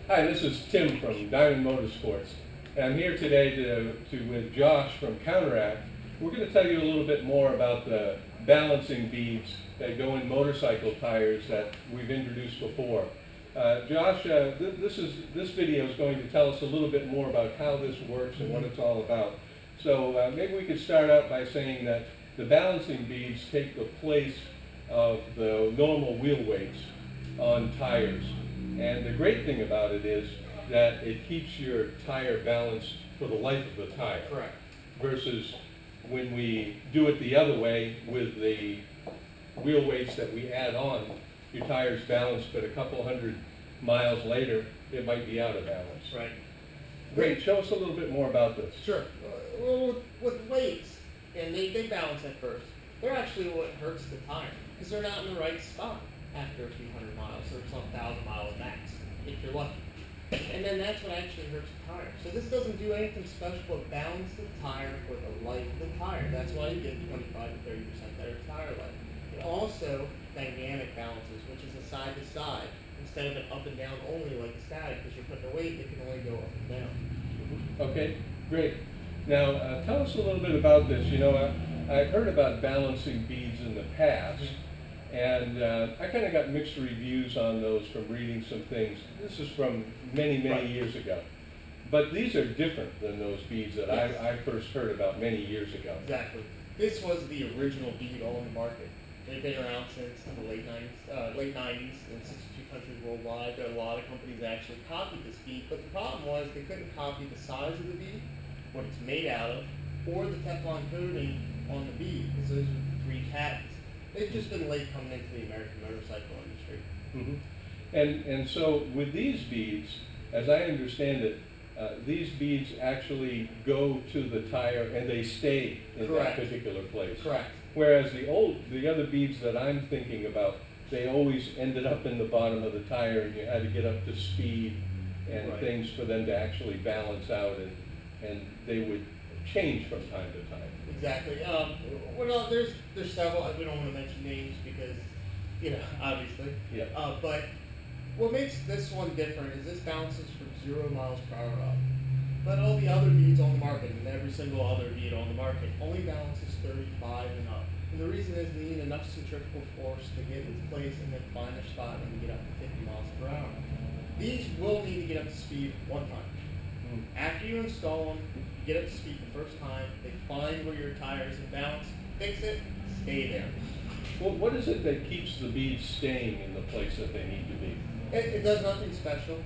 Hi, this is Tim from Diamond Motorsports. And I'm here today with Josh from Counteract. We're going to tell you a little bit more about the balancing beads that go in motorcycle tires that we've introduced before. Josh, this video is going to tell us a little bit more about how this works and what it's all about. So maybe we could start out by saying that the balancing beads take the place of the normal wheel weights on tires. And the great thing about it is that it keeps your tire balanced for the life of the tire. Correct. Versus when we do it the other way with the wheel weights that we add on, your tire's balanced, but a couple hundred miles later, it might be out of balance. Right. Great. Show us a little bit more about this. Sure. Well, with weights, and they balance at first, they're actually what hurts the tire because they're not in the right spot after a few hundred miles or some 1,000 miles max, if you're lucky. And then that's what actually hurts the tire. So this doesn't do anything special but balance the tire for the life of the tire. That's why you get 25 to 30% better tire life. It also dynamic balances, which is a side to side instead of an up and down only like a static, because you're putting a weight, it can only go up and down. Okay, great. Now, tell us a little bit about this. You know, I've heard about balancing beads in the past, and I kind of got mixed reviews on those from reading some things. This is from many years ago. But these are different than those beads that I first heard about many years ago. Exactly. This was the original bead on the market. They've been around since the late 90s in 62 countries worldwide. There are a lot of companies that actually copied this bead, but the problem was they couldn't copy the size of the bead, what it's made out of, or the Teflon coating on the bead, because those are three patents. They've just been late coming into the American motorcycle industry. Mm-hmm. And so with these beads, as I understand it, these beads actually go to the tire and they stay in Correct. that particular place. Correct. Whereas the other beads that I'm thinking about, they always ended up in the bottom of the tire and you had to get up to speed and Right. things for them to actually balance out, and they would change from time to time. Exactly. Well, there's several. We don't want to mention names because, obviously. Yeah. But what makes this one different is this balances from 0 miles per hour up. But all the other beads on the market, and every single other bead on the market, only balances 35 and up. And the reason is they need enough centrifugal force to get into place and then find their spot when you get up to 50 miles per hour. These will need to get up to speed one time. After you install them, you get up to speed the first time, they find where your tire is in balance, fix it, stay there. Well, what is it that keeps the beads staying in the place that they need to be? It does nothing special.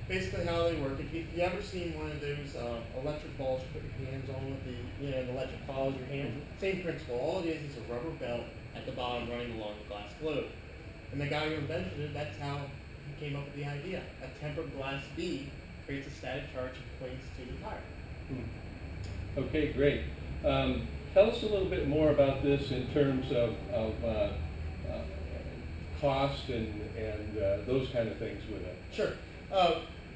Basically how they work, if you ever seen one of those electric balls you put your hands on with the electric follows your hand, same principle. All it is a rubber belt at the bottom running along the glass globe. And the guy who invented it, that's how he came up with the idea. A tempered glass bead creates a static charge and points to the tire. Okay, great. Tell us a little bit more about this in terms of cost and those kind of things with it. Sure.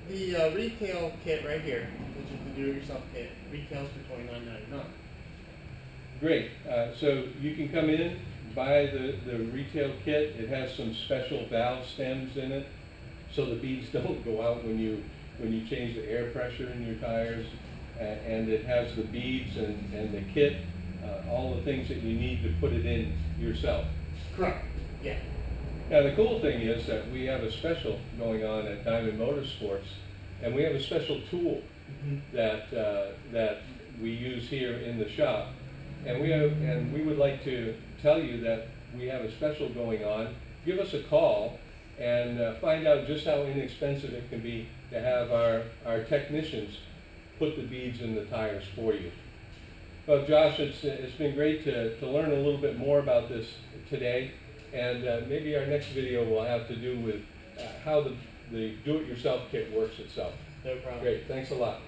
The retail kit right here, which is the do-it-yourself kit, retails for $29.99. Great. So you can come in, buy the retail kit. It has some special valve stems in it, so the beads don't go out when you change the air pressure in your tires. And it has the beads and the kit, all the things that you need to put it in yourself. Correct. Yeah. Now the cool thing is that we have a special going on at Diamond Motorsports, and we have a special tool that we use here in the shop, and we would like to tell you that we have a special going on. Give us a call and find out just how inexpensive it can be to have our technicians put the beads in the tires for you. Well, Josh, it's been great to learn a little bit more about this today. And maybe our next video will have to do with how the do-it-yourself kit works itself. No problem. Great. Thanks a lot.